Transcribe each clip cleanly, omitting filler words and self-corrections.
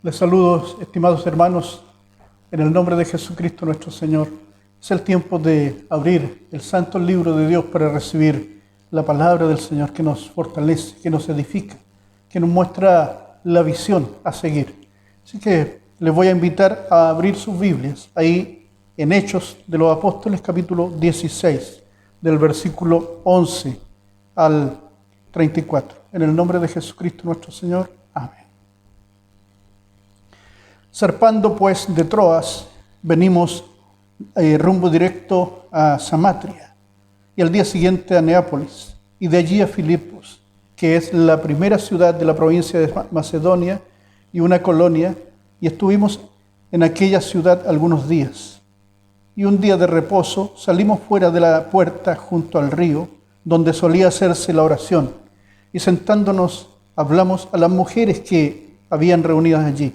Les saludo, estimados hermanos, en el nombre de Jesucristo nuestro Señor. Es el tiempo de abrir el santo libro de Dios para recibir la palabra del Señor que nos fortalece, que nos edifica, que nos muestra la visión a seguir. Así que les voy a invitar a abrir sus Biblias ahí en Hechos de los Apóstoles, capítulo 16, del versículo 11 al 34. En el nombre de Jesucristo nuestro Señor. Amén. Zarpando pues de Troas, venimos rumbo directo a Samatria, y al día siguiente a Neápolis, y de allí a Filipos, que es la primera ciudad de la provincia de Macedonia y una colonia, y estuvimos en aquella ciudad algunos días. Y un día de reposo salimos fuera de la puerta junto al río, donde solía hacerse la oración, y sentándonos hablamos a las mujeres que habían reunidas allí.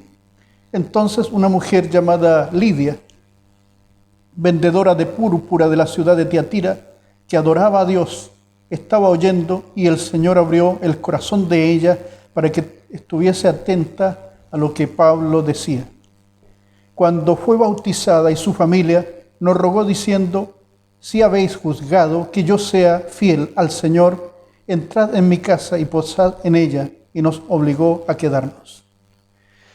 Entonces una mujer llamada Lidia, vendedora de púrpura de la ciudad de Tiatira, que adoraba a Dios, estaba oyendo, y el Señor abrió el corazón de ella para que estuviese atenta a lo que Pablo decía. Cuando fue bautizada y su familia, nos rogó diciendo: si habéis juzgado que yo sea fiel al Señor, entrad en mi casa y posad en ella, y nos obligó a quedarnos.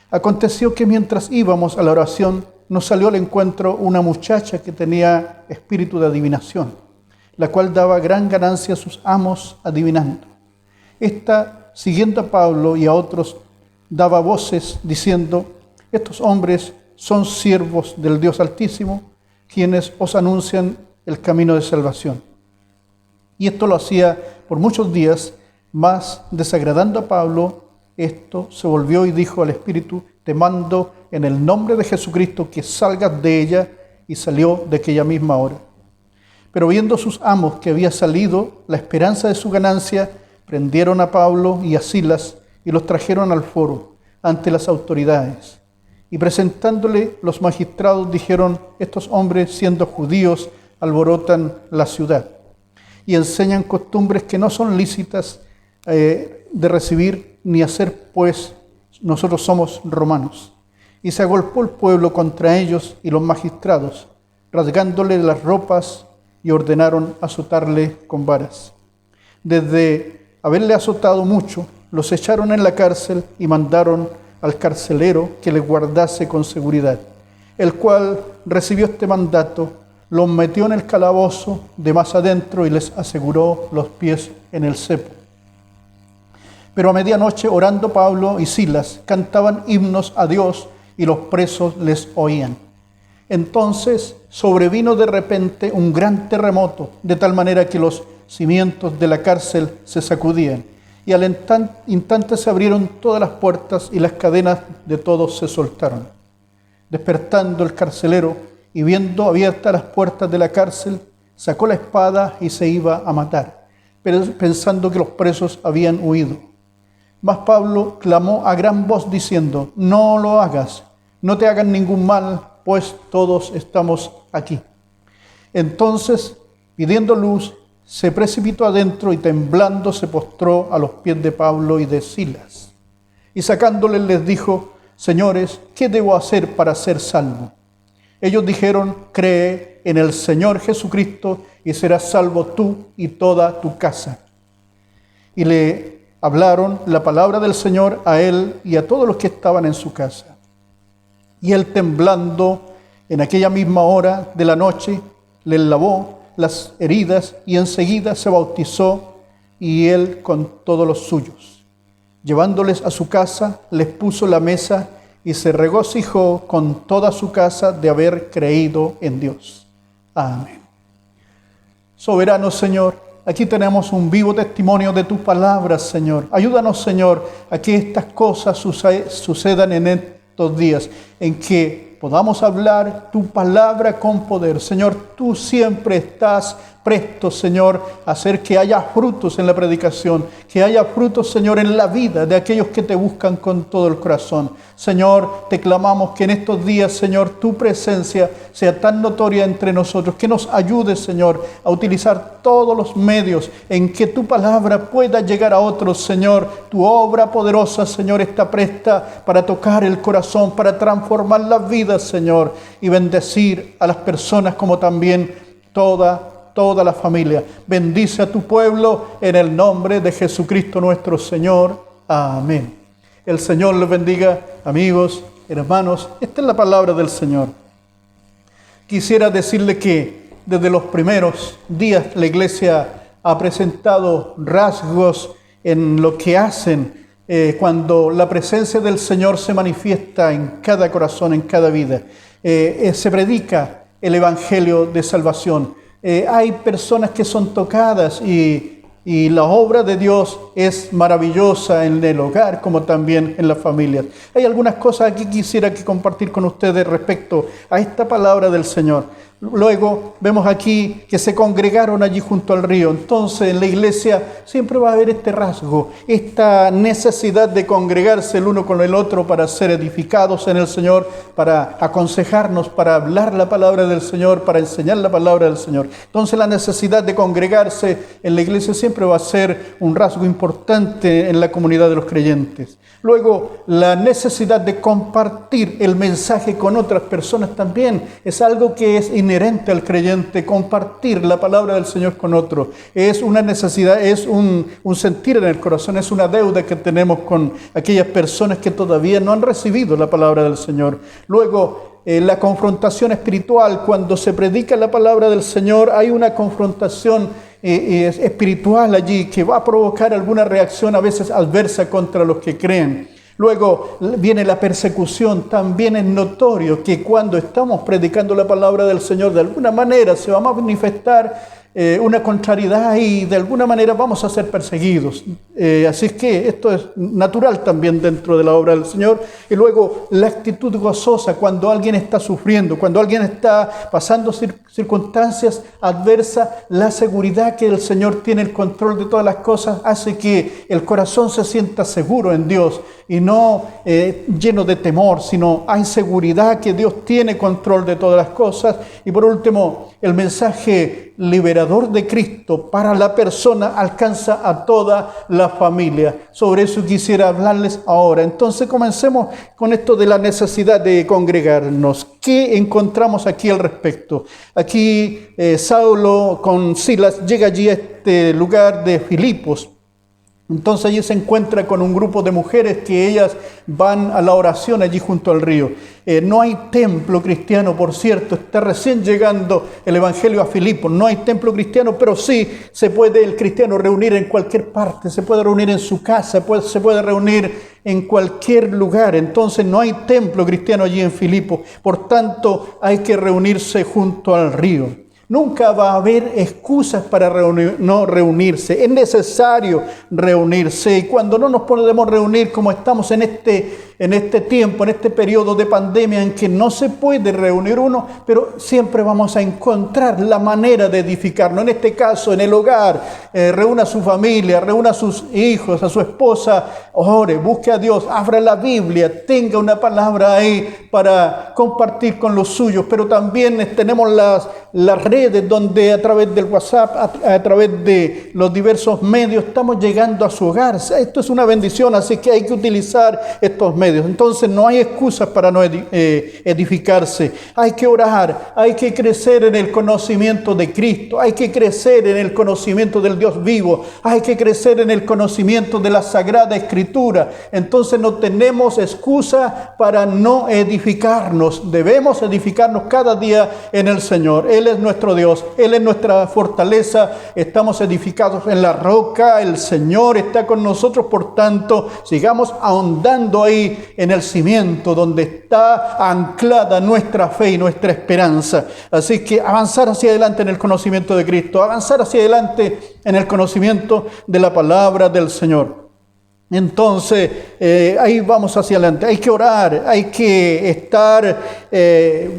Aconteció que mientras íbamos a la oración, nos salió al encuentro una muchacha que tenía espíritu de adivinación, la cual daba gran ganancia a sus amos adivinando. Esta, siguiendo a Pablo y a otros, daba voces diciendo: estos hombres son siervos del Dios Altísimo, quienes os anuncian el camino de salvación. Y esto lo hacía por muchos días, mas desagradando a Pablo, esto se volvió y dijo al espíritu: te mando en el nombre de Jesucristo que salgas de ella, y salió de aquella misma hora. Pero viendo sus amos que había salido la esperanza de su ganancia, prendieron a Pablo y a Silas y los trajeron al foro ante las autoridades. Y presentándole los magistrados dijeron: estos hombres, siendo judíos, alborotan la ciudad y enseñan costumbres que no son lícitas de recibir ni hacer, pues nosotros somos romanos. Y se agolpó el pueblo contra ellos y los magistrados, rasgándole las ropas, y ordenaron azotarle con varas. Desde haberle azotado mucho, los echaron en la cárcel y mandaron al carcelero que les guardase con seguridad, el cual recibió este mandato, los metió en el calabozo de más adentro y les aseguró los pies en el cepo. Pero a medianoche, orando Pablo y Silas, cantaban himnos a Dios, y los presos les oían. Entonces sobrevino de repente un gran terremoto, de tal manera que los cimientos de la cárcel se sacudían, y al instante se abrieron todas las puertas y las cadenas de todos se soltaron. Despertando el carcelero y viendo abiertas las puertas de la cárcel, sacó la espada y se iba a matar, pero pensando que los presos habían huido. Mas Pablo clamó a gran voz diciendo: no lo hagas, no te hagan ningún mal, pues todos estamos aquí. Entonces, pidiendo luz, se precipitó adentro y temblando se postró a los pies de Pablo y de Silas. Y sacándoles les dijo: señores, ¿qué debo hacer para ser salvo? Ellos dijeron: cree en el Señor Jesucristo y serás salvo tú y toda tu casa. Y le hablaron la palabra del Señor a él y a todos los que estaban en su casa. Y él, temblando en aquella misma hora de la noche, les lavó las heridas y enseguida se bautizó, y él con todos los suyos. Llevándoles a su casa, les puso la mesa y se regocijó con toda su casa de haber creído en Dios. Amén. Soberano Señor, aquí tenemos un vivo testimonio de tu palabra, Señor. Ayúdanos, Señor, a que estas cosas sucedan en estos días, en que podamos hablar tu palabra con poder. Señor, tú siempre estás prestos, Señor, a hacer que haya frutos en la predicación, que haya frutos, Señor, en la vida de aquellos que te buscan con todo el corazón. Señor, te clamamos que en estos días, Señor, tu presencia sea tan notoria entre nosotros, que nos ayudes, Señor, a utilizar todos los medios en que tu palabra pueda llegar a otros, Señor. Tu obra poderosa, Señor, está presta para tocar el corazón, para transformar las vidas, Señor, y bendecir a las personas como también toda la familia. Bendice a tu pueblo en el nombre de Jesucristo nuestro Señor. Amén. El Señor les bendiga, amigos, hermanos. Esta es la palabra del Señor. Quisiera decirle que desde los primeros días la iglesia ha presentado rasgos en lo que hacen cuando la presencia del Señor se manifiesta en cada corazón, en cada vida. Se predica el evangelio de salvación. Hay personas que son tocadas y la obra de Dios es maravillosa en el hogar como también en las familias. Hay algunas cosas que quisiera compartir con ustedes respecto a esta palabra del Señor. Luego vemos aquí que se congregaron allí junto al río. Entonces en la iglesia siempre va a haber este rasgo, esta necesidad de congregarse el uno con el otro para ser edificados en el Señor, para aconsejarnos, para hablar la palabra del Señor, para enseñar la palabra del Señor. Entonces la necesidad de congregarse en la iglesia siempre va a ser un rasgo importante en la comunidad de los creyentes. Luego la necesidad de compartir el mensaje con otras personas también es algo que es inherente al creyente. Compartir la palabra del Señor con otro es una necesidad, es un sentir en el corazón, es una deuda que tenemos con aquellas personas que todavía no han recibido la palabra del Señor. Luego la confrontación espiritual, cuando se predica la palabra del Señor, hay una confrontación espiritual allí que va a provocar alguna reacción a veces adversa contra los que creen. Luego viene la persecución. También es notorio que cuando estamos predicando la palabra del Señor, de alguna manera se va a manifestar una contrariedad y de alguna manera vamos a ser perseguidos. Así es que esto es natural también dentro de la obra del Señor. Y luego la actitud gozosa cuando alguien está sufriendo, cuando alguien está pasando circunstancias adversas, la seguridad que el Señor tiene el control de todas las cosas hace que el corazón se sienta seguro en Dios y no lleno de temor, sino hay seguridad que Dios tiene control de todas las cosas. Y por último, el mensaje liberador de Cristo para la persona alcanza a toda la familia. Sobre eso quisiera hablarles ahora. Entonces comencemos con esto de la necesidad de congregarnos. ¿Qué encontramos aquí al respecto? Aquí Saulo con Silas llega allí a este lugar de Filipos. Entonces allí se encuentra con un grupo de mujeres que ellas van a la oración allí junto al río. No hay templo cristiano, por cierto, está recién llegando el evangelio a Filipos. No hay templo cristiano, pero sí se puede el cristiano reunir en cualquier parte, se puede reunir en su casa, se puede reunir en cualquier lugar. Entonces no hay templo cristiano allí en Filipos, por tanto hay que reunirse junto al río. Nunca va a haber excusas para no reunirse. Es necesario reunirse. Y cuando no nos podemos reunir como estamos en este tiempo, en este periodo de pandemia en que no se puede reunir uno, pero siempre vamos a encontrar la manera de edificarnos. En este caso, en el hogar, reúna a su familia, reúna a sus hijos, a su esposa, ore, busque a Dios, abra la Biblia, tenga una palabra ahí para compartir con los suyos. Pero también tenemos las redes donde a través del WhatsApp, a través de los diversos medios, estamos llegando a su hogar. Esto es una bendición, así que hay que utilizar estos medios. Entonces no hay excusas para no edificarse. Hay que orar, hay que crecer en el conocimiento de Cristo, hay que crecer en el conocimiento del Dios vivo, hay que crecer en el conocimiento de la Sagrada Escritura. Entonces no tenemos excusa para no edificarnos. Debemos edificarnos cada día en el Señor. Él es nuestro Dios, Él es nuestra fortaleza. Estamos edificados en la roca, el Señor está con nosotros. Por tanto, sigamos ahondando ahí en el cimiento donde está anclada nuestra fe y nuestra esperanza. Así que avanzar hacia adelante en el conocimiento de Cristo, avanzar hacia adelante en el conocimiento de la palabra del Señor. Entonces, ahí vamos hacia adelante. Hay que orar, hay que estar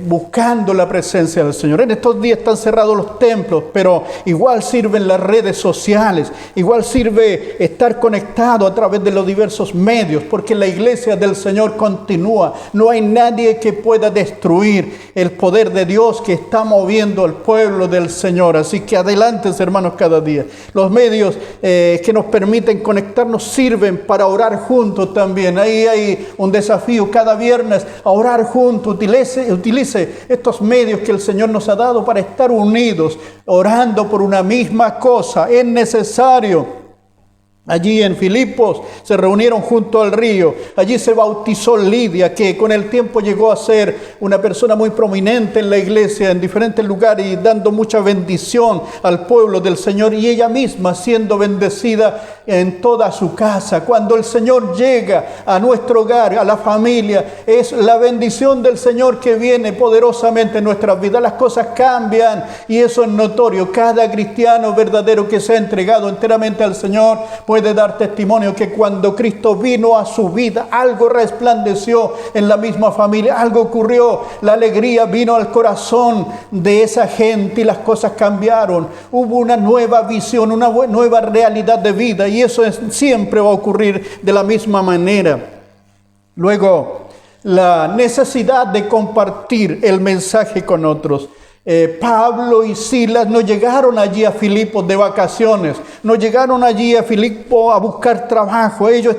buscando la presencia del Señor. En estos días están cerrados los templos, pero igual sirven las redes sociales, igual sirve estar conectado a través de los diversos medios, porque la iglesia del Señor continúa. No hay nadie que pueda destruir el poder de Dios que está moviendo al pueblo del Señor. Así que adelante, hermanos, cada día. Los medios que nos permiten conectarnos sirven para orar juntos también. Ahí hay un desafío cada viernes a orar juntos. Utilice estos medios que el Señor nos ha dado para estar unidos, orando por una misma cosa. Es necesario. Allí en Filipos se reunieron junto al río. Allí se bautizó Lidia, que con el tiempo llegó a ser una persona muy prominente en la iglesia, en diferentes lugares, y dando mucha bendición al pueblo del Señor, y ella misma siendo bendecida en toda su casa. Cuando el Señor llega a nuestro hogar, a la familia, es la bendición del Señor que viene poderosamente en nuestras vidas. Las cosas cambian y eso es notorio. Cada cristiano verdadero que se ha entregado enteramente al Señor puede dar testimonio que cuando Cristo vino a su vida, algo resplandeció en la misma familia, algo ocurrió, la alegría vino al corazón de esa gente y las cosas cambiaron. Hubo una nueva visión, una nueva realidad de vida, y eso siempre va a ocurrir de la misma manera. Luego, la necesidad de compartir el mensaje con otros. Pablo y Silas no llegaron allí a Filipos de vacaciones, no llegaron allí a Filipos a buscar trabajo. Ellos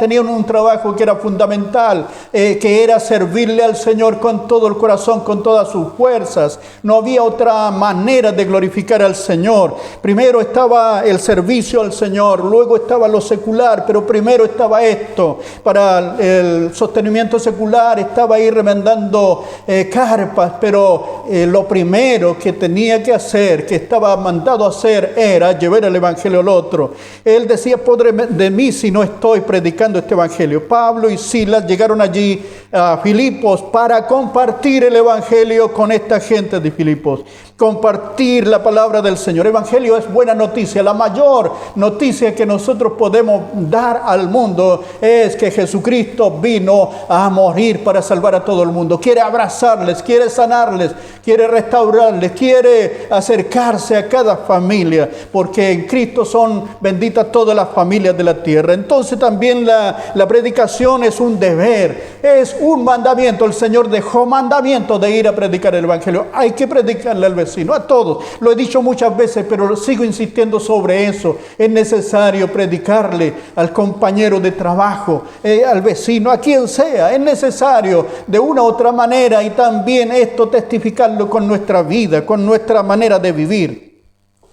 tenían un trabajo que era fundamental, que era servirle al Señor con todo el corazón, con todas sus fuerzas. No había otra manera de glorificar al Señor. Primero estaba el servicio al Señor, luego estaba lo secular, pero primero estaba esto. Para el sostenimiento secular estaba ahí remendando carpas, pero lo primero que tenía que hacer, que estaba mandado a hacer, era llevar el evangelio al otro. Él decía: podré de mí si no estoy predicando este evangelio. Pablo y Silas llegaron allí a Filipos para compartir el evangelio con esta gente de Filipos, compartir la palabra del Señor. Evangelio es buena noticia. La mayor noticia que nosotros podemos dar al mundo es que Jesucristo vino a morir para salvar a todo el mundo. Quiere abrazarles, quiere sanarles, quiere restaurarles, quiere acercarse a cada familia, porque en Cristo son benditas todas las familias de la tierra. Entonces también la predicación es un deber, es un mandamiento. El Señor dejó mandamiento de ir a predicar el evangelio. Hay que predicarle al vecino, a todos. Lo he dicho muchas veces, pero sigo insistiendo sobre eso. Es necesario predicarle al compañero de trabajo, al vecino, a quien sea. Es necesario de una u otra manera, y también esto testificarlo con nuestra vida, con nuestra manera de vivir.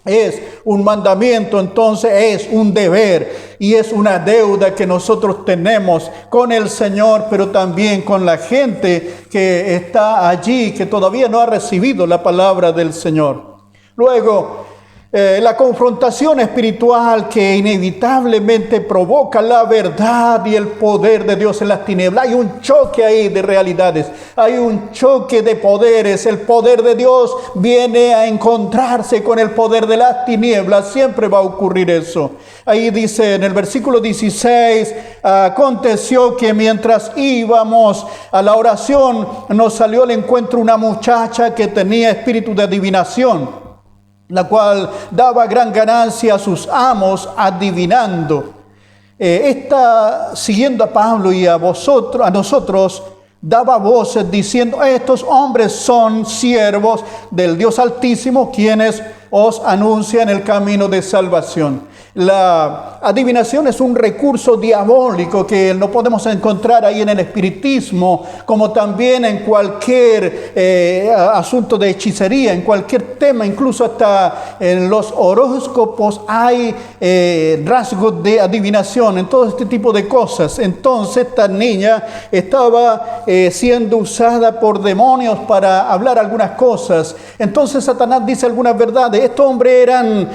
Es un mandamiento, entonces es un deber y es una deuda que nosotros tenemos con el Señor, pero también con la gente que está allí, que todavía no ha recibido la palabra del Señor. Luego, la confrontación espiritual que inevitablemente provoca la verdad y el poder de Dios en las tinieblas. Hay un choque ahí de realidades, hay un choque de poderes. El poder de Dios viene a encontrarse con el poder de las tinieblas. Siempre va a ocurrir eso. Ahí dice en el versículo 16: aconteció que mientras íbamos a la oración, nos salió al encuentro una muchacha que tenía espíritu de adivinación, la cual daba gran ganancia a sus amos adivinando. Esta, siguiendo a Pablo y a nosotros, daba voces diciendo: estos hombres son siervos del Dios Altísimo, quienes os anuncian el camino de salvación. La adivinación es un recurso diabólico que no podemos encontrar ahí en el espiritismo, como también en cualquier asunto de hechicería, en cualquier tema, incluso hasta en los horóscopos hay rasgos de adivinación, en todo este tipo de cosas. Entonces esta niña estaba siendo usada por demonios para hablar algunas cosas. Entonces Satanás dice algunas verdades. Estos hombres eran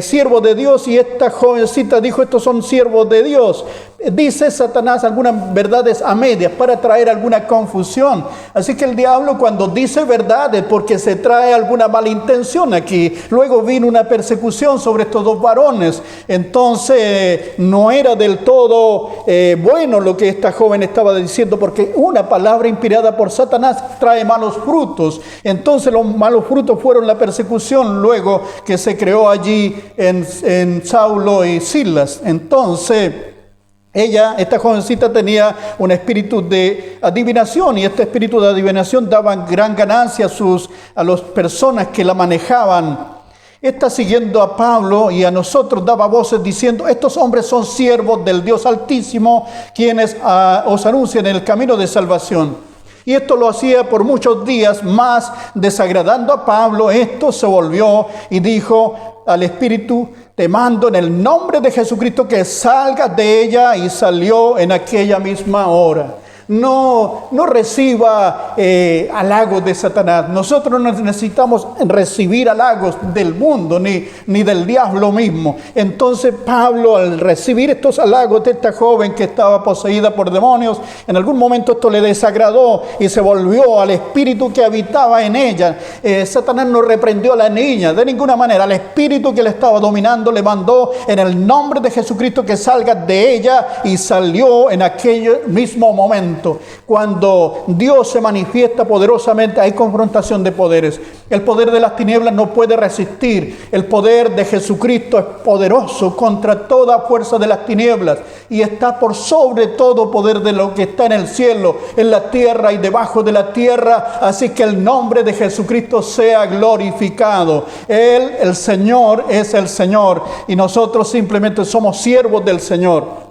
siervos de Dios, y esta jovencita dijo: estos son siervos de Dios. dice Satanás algunas verdades a medias para traer alguna confusión. Así que el diablo cuando dice verdades porque se trae alguna mala intención aquí. Luego vino una persecución sobre estos dos varones. Entonces no era del todo bueno lo que esta joven estaba diciendo, porque una palabra inspirada por Satanás trae malos frutos. Entonces los malos frutos fueron la persecución luego que se creó allí en Saulo y Silas. Entonces esta jovencita tenía un espíritu de adivinación, y este espíritu de adivinación daba gran ganancia a las personas que la manejaban. Esta, siguiendo a Pablo y a nosotros, daba voces diciendo: estos hombres son siervos del Dios Altísimo, quienes os anuncian el camino de salvación. Y esto lo hacía por muchos días, más desagradando a Pablo, esto se volvió y dijo al espíritu: te mando en el nombre de Jesucristo que salgas de ella, y salió en aquella misma hora. No reciba halagos de Satanás. Nosotros no necesitamos recibir halagos del mundo ni del diablo mismo. Entonces Pablo, al recibir estos halagos de esta joven que estaba poseída por demonios, en algún momento esto le desagradó y se volvió al espíritu que habitaba en ella. Satanás no reprendió a la niña de ninguna manera. Al espíritu que le estaba dominando le mandó en el nombre de Jesucristo que salga de ella, y salió en aquel mismo momento. Cuando Dios se manifiesta poderosamente, hay confrontación de poderes. El poder de las tinieblas no puede resistir. El poder de Jesucristo es poderoso contra toda fuerza de las tinieblas, y está por sobre todo poder de lo que está en el cielo, en la tierra y debajo de la tierra. Así que el nombre de Jesucristo sea glorificado. Él, el Señor, es el Señor, y nosotros simplemente somos siervos del Señor.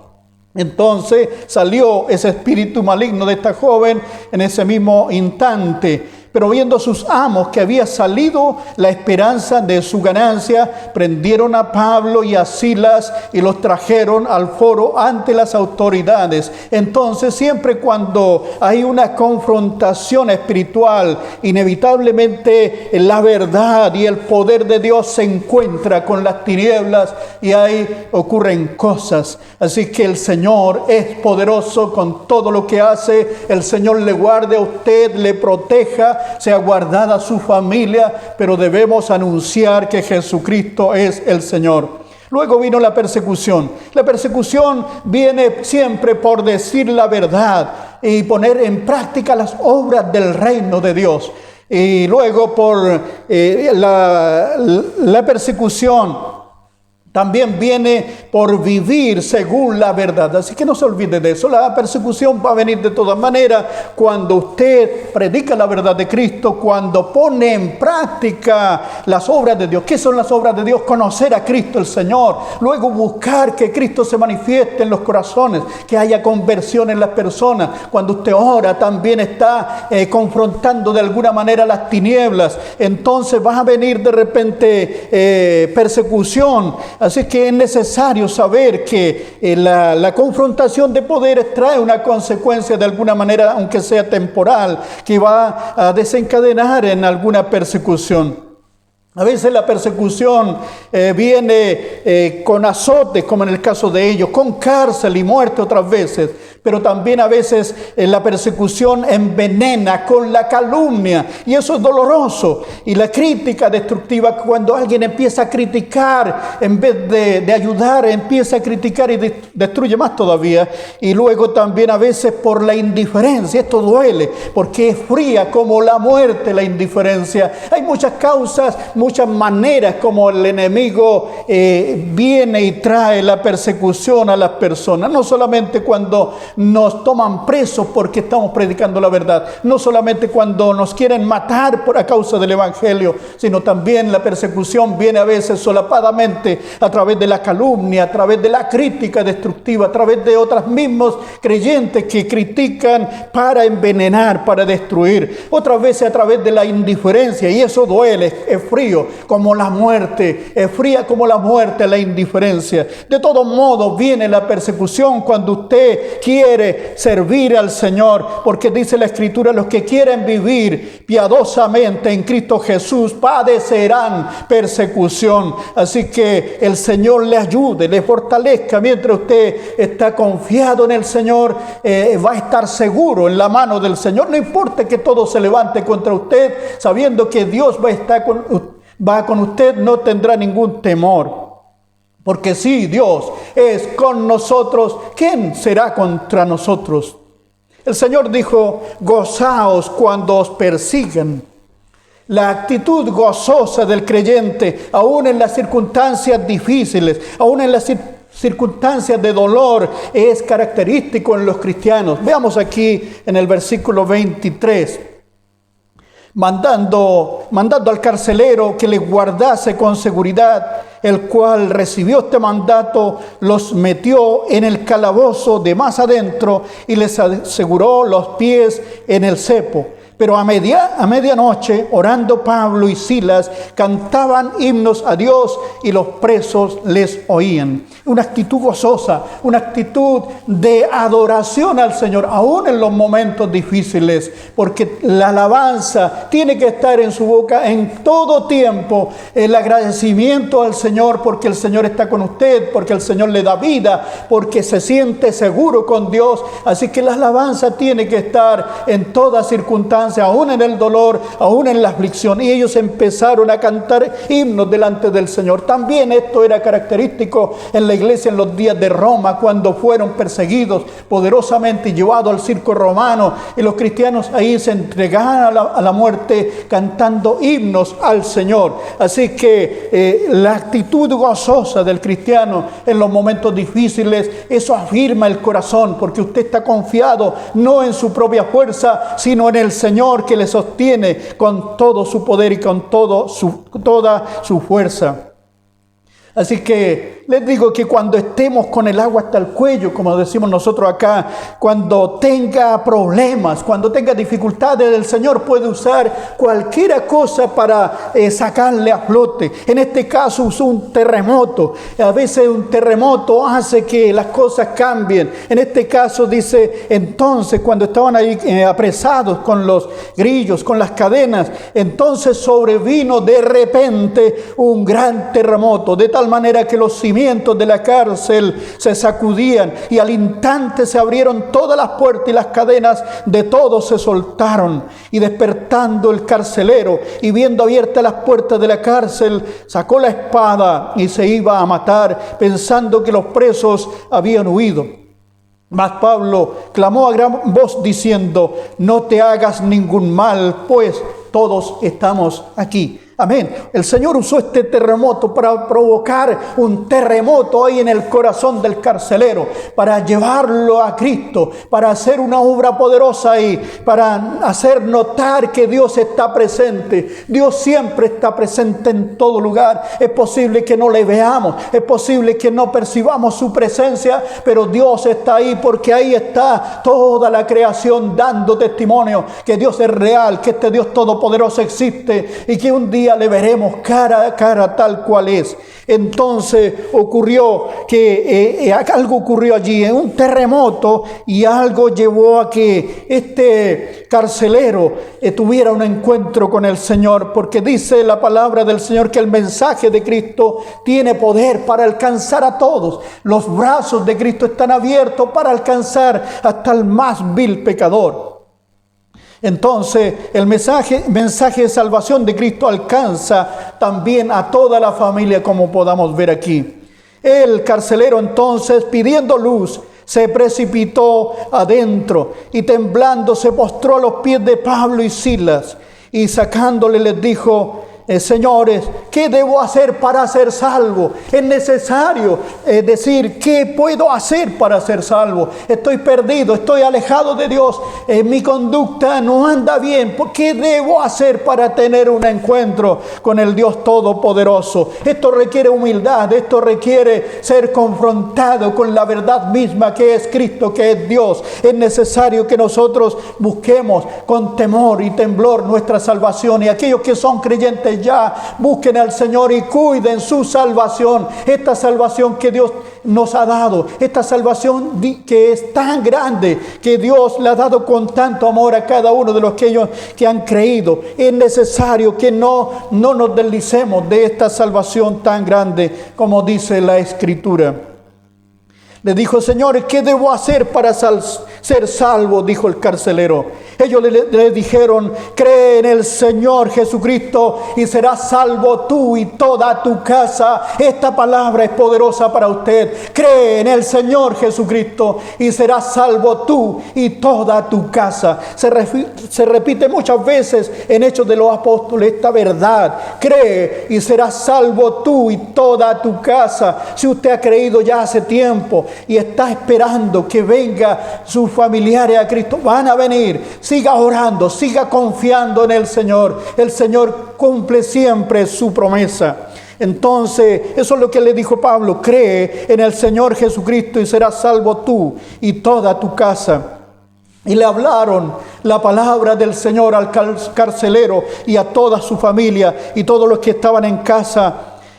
Entonces salió ese espíritu maligno de esta joven en ese mismo instante. Pero viendo sus amos que había salido la esperanza de su ganancia, prendieron a Pablo y a Silas y los trajeron al foro ante las autoridades. Entonces, siempre cuando hay una confrontación espiritual, inevitablemente la verdad y el poder de Dios se encuentra con las tinieblas, y ahí ocurren cosas. Así que el Señor es poderoso con todo lo que hace. El Señor le guarde a usted, le proteja, sea guardada su familia, pero debemos anunciar que Jesucristo es el Señor. Luego vino la persecución. La persecución viene siempre por decir la verdad y poner en práctica las obras del reino de Dios. Y luego por la persecución también viene por vivir según la verdad. Así que no se olvide de eso. La persecución va a venir de todas maneras cuando usted predica la verdad de Cristo, cuando pone en práctica las obras de Dios. ¿Qué son las obras de Dios? Conocer a Cristo el Señor. Luego buscar que Cristo se manifieste en los corazones, que haya conversión en las personas. Cuando usted ora, también está confrontando de alguna manera las tinieblas. Entonces va a venir de repente persecución. Así que es necesario saber que la confrontación de poderes trae una consecuencia de alguna manera, aunque sea temporal, que va a desencadenar en alguna persecución. A veces la persecución viene con azotes, como en el caso de ellos, con cárcel y muerte otras veces. Pero también a veces la persecución envenena con la calumnia, y eso es doloroso. Y la crítica destructiva, cuando alguien empieza a criticar en vez de ayudar, empieza a criticar y destruye más todavía. Y luego también a veces por la indiferencia. Esto duele porque es fría como la muerte, la indiferencia. Hay muchas causas, muchas maneras como el enemigo viene y trae la persecución a las personas. No solamente cuando nos toman presos porque estamos predicando la verdad, no solamente cuando nos quieren matar a causa del evangelio, sino también la persecución viene a veces solapadamente a través de la calumnia, a través de la crítica destructiva, a través de otros mismos creyentes que critican para envenenar, para destruir. Otras veces a través de la indiferencia, y eso duele, es frío como la muerte, es fría como la muerte, la indiferencia. De todos modos viene la persecución cuando usted quiere quiere servir al Señor, porque dice la Escritura, los que quieren vivir piadosamente en Cristo Jesús padecerán persecución. Así que el Señor le ayude, le fortalezca. Mientras usted está confiado en el Señor, va a estar seguro en la mano del Señor. No importa que todo se levante contra usted, sabiendo que Dios va con usted, no tendrá ningún temor. Porque si Dios es con nosotros, ¿quién será contra nosotros? El Señor dijo, gozaos cuando os persigan. La actitud gozosa del creyente, aún en las circunstancias difíciles, aún en las circunstancias de dolor, es característico en los cristianos. Veamos aquí en el versículo 23. Mandando al carcelero que le guardase con seguridad, el cual recibió este mandato, los metió en el calabozo de más adentro y les aseguró los pies en el cepo. Pero a medianoche, orando Pablo y Silas, cantaban himnos a Dios y los presos les oían. Una actitud gozosa, una actitud de adoración al Señor, aún en los momentos difíciles, porque la alabanza tiene que estar en su boca en todo tiempo. El agradecimiento al Señor porque el Señor está con usted, porque el Señor le da vida, porque se siente seguro con Dios. Así que la alabanza tiene que estar en toda circunstancia, aún en el dolor, aún en la aflicción. Y ellos empezaron a cantar himnos delante del Señor. También esto era característico en la iglesia en los días de Roma, cuando fueron perseguidos poderosamente y llevados al circo romano, y los cristianos ahí se entregaron a la muerte cantando himnos al Señor. Así que la actitud gozosa del cristiano en los momentos difíciles, eso afirma el corazón, porque usted está confiado no en su propia fuerza, sino en el Señor, que le sostiene con todo su poder y con toda su fuerza. Así que les digo que cuando estemos con el agua hasta el cuello, como decimos nosotros acá, cuando tenga problemas, cuando tenga dificultades, el Señor puede usar cualquier cosa para sacarle a flote. En este caso usó un terremoto. A veces un terremoto hace que las cosas cambien. En este caso dice, entonces cuando estaban ahí apresados con los grillos, con las cadenas, entonces sobrevino de repente un gran terremoto, de tal manera que los cimientos de la cárcel se sacudían y al instante se abrieron todas las puertas y las cadenas de todos se soltaron. Y despertando el carcelero y viendo abiertas las puertas de la cárcel, sacó la espada y se iba a matar, pensando que los presos habían huido. Mas Pablo clamó a gran voz diciendo, no te hagas ningún mal, pues todos estamos aquí. Amén. El Señor usó este terremoto para provocar un terremoto ahí en el corazón del carcelero, para llevarlo a Cristo, para hacer una obra poderosa ahí, para hacer notar que Dios está presente. Dios siempre está presente en todo lugar. Es posible que no le veamos, es posible que no percibamos su presencia, pero Dios está ahí, porque ahí está toda la creación dando testimonio que Dios es real, que este Dios todopoderoso existe y que un día le veremos cara a cara tal cual es. Entonces ocurrió que algo ocurrió allí, un terremoto, y algo llevó a que este carcelero tuviera un encuentro con el Señor, porque dice la palabra del Señor que el mensaje de Cristo tiene poder para alcanzar a todos. Los brazos de Cristo están abiertos para alcanzar hasta el más vil pecador. Entonces el mensaje de salvación de Cristo alcanza también a toda la familia, como podamos ver aquí. El carcelero entonces, pidiendo luz, se precipitó adentro y temblando se postró a los pies de Pablo y Silas, y sacándole les dijo, señores, ¿qué debo hacer para ser salvo? Es necesario decir, ¿qué puedo hacer para ser salvo? Estoy perdido, estoy alejado de Dios, mi conducta no anda bien. ¿Qué debo hacer para tener un encuentro con el Dios Todopoderoso? Esto requiere humildad, esto requiere ser confrontado con la verdad misma que es Cristo, que es Dios. Es necesario que nosotros busquemos con temor y temblor nuestra salvación, y aquellos que son creyentes ustedes ya busquen al Señor y cuiden su salvación. Esta salvación que Dios nos ha dado, esta salvación que es tan grande, que Dios le ha dado con tanto amor a cada uno de los que han creído. Es necesario que no nos deslicemos de esta salvación tan grande, como dice la Escritura. Le dijo: Señor, ¿qué debo hacer para ser salvo? Dijo el carcelero. Ellos le dijeron: cree en el Señor Jesucristo y serás salvo tú y toda tu casa. Esta palabra es poderosa para usted. Cree en el Señor Jesucristo y serás salvo tú y toda tu casa. Se repite muchas veces en Hechos de los Apóstoles esta verdad. Cree y serás salvo tú y toda tu casa. Si usted ha creído ya hace tiempo y está esperando que venga sus familiares a Cristo, van a venir. Siga orando, siga confiando en el Señor. El Señor cumple siempre su promesa. Entonces, eso es lo que le dijo Pablo: cree en el Señor Jesucristo y serás salvo tú y toda tu casa. Y le hablaron la palabra del Señor al carcelero y a toda su familia y todos los que estaban en casa.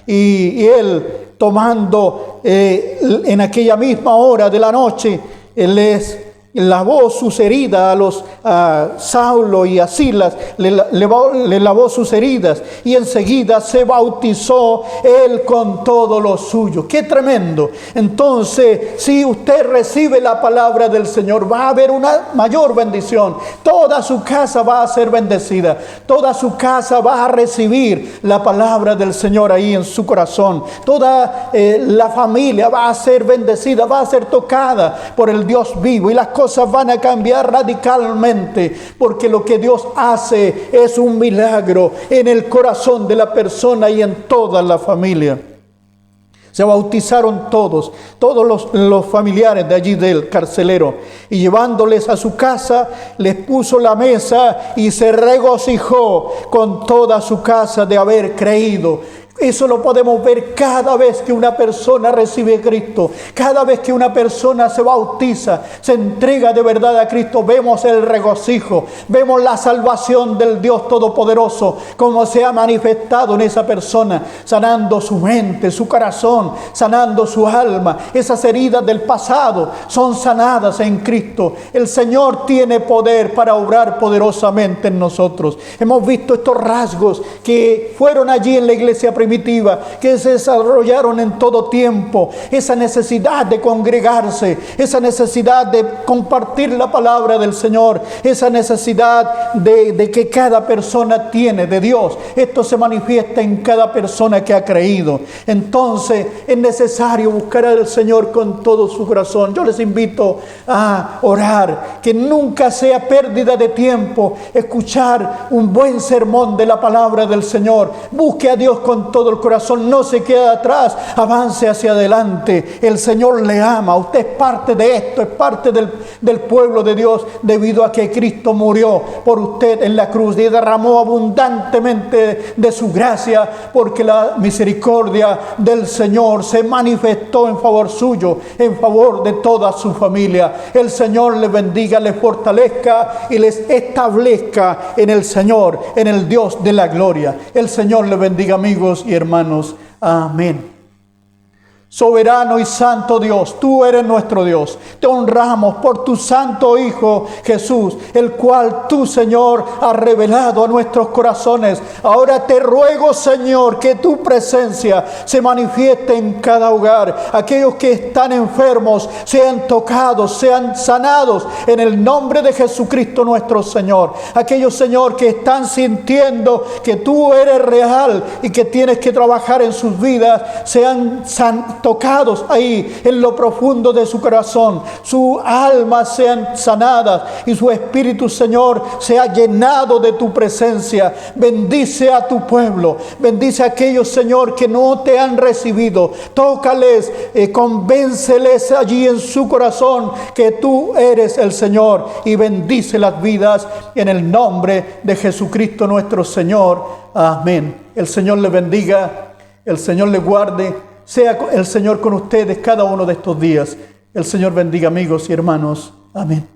Y él, tomando en aquella misma hora de la noche, él les lavó sus heridas a Saulo y a Silas, le lavó sus heridas, y enseguida se bautizó él con todos los suyos. ¡Qué tremendo! Entonces, si usted recibe la palabra del Señor, va a haber una mayor bendición. Toda su casa va a ser bendecida. Toda su casa va a recibir la palabra del Señor ahí en su corazón. Toda la familia va a ser bendecida, va a ser tocada por el Dios vivo, y las cosas van a cambiar radicalmente, porque lo que Dios hace es un milagro en el corazón de la persona y en toda la familia. Se bautizaron todos los familiares de allí del carcelero, y llevándoles a su casa les puso la mesa y se regocijó con toda su casa de haber creído. Eso lo podemos ver cada vez que una persona recibe a Cristo, cada vez que una persona se bautiza, se entrega de verdad a Cristo. Vemos el regocijo, vemos la salvación del Dios Todopoderoso, como se ha manifestado en esa persona, sanando su mente, su corazón, sanando su alma. Esas heridas del pasado son sanadas en Cristo. El Señor tiene poder para obrar poderosamente en nosotros. Hemos visto estos rasgos que fueron allí en la iglesia primitiva, que se desarrollaron en todo tiempo. Esa necesidad de congregarse, esa necesidad de compartir la palabra del Señor, esa necesidad de que cada persona tiene de Dios. Esto se manifiesta en cada persona que ha creído. Entonces es necesario buscar al Señor con todo su corazón. Yo les invito a orar, que nunca sea pérdida de tiempo escuchar un buen sermón de la palabra del Señor. Busque a Dios con todo el corazón, no se quede atrás, avance hacia adelante. El Señor le ama, usted es parte de esto, es parte del pueblo de Dios, debido a que Cristo murió por usted en la cruz y derramó abundantemente de su gracia, porque la misericordia del Señor se manifestó en favor suyo, en favor de toda su familia. El Señor les bendiga, les fortalezca y les establezca en el Señor, en el Dios de la gloria. El Señor les bendiga, amigos y hermanos. Amén. Soberano y santo Dios, tú eres nuestro Dios. Te honramos por tu santo Hijo Jesús, el cual tú, Señor, has revelado a nuestros corazones. Ahora te ruego, Señor, que tu presencia se manifieste en cada hogar. Aquellos que están enfermos sean tocados, sean sanados en el nombre de Jesucristo nuestro Señor. Aquellos, Señor, que están sintiendo que tú eres real y que tienes que trabajar en sus vidas, sean tocados ahí en lo profundo de su corazón, su alma sean sanadas y su espíritu, Señor, sea llenado de tu presencia. Bendice a tu pueblo, bendice a aquellos, Señor, que no te han recibido. Tócales, convénceles allí en su corazón que tú eres el Señor, y bendice las vidas en el nombre de Jesucristo nuestro Señor. Amén. El Señor les bendiga, el Señor les guarde. Sea el Señor con ustedes cada uno de estos días. El Señor bendiga, amigos y hermanos. Amén.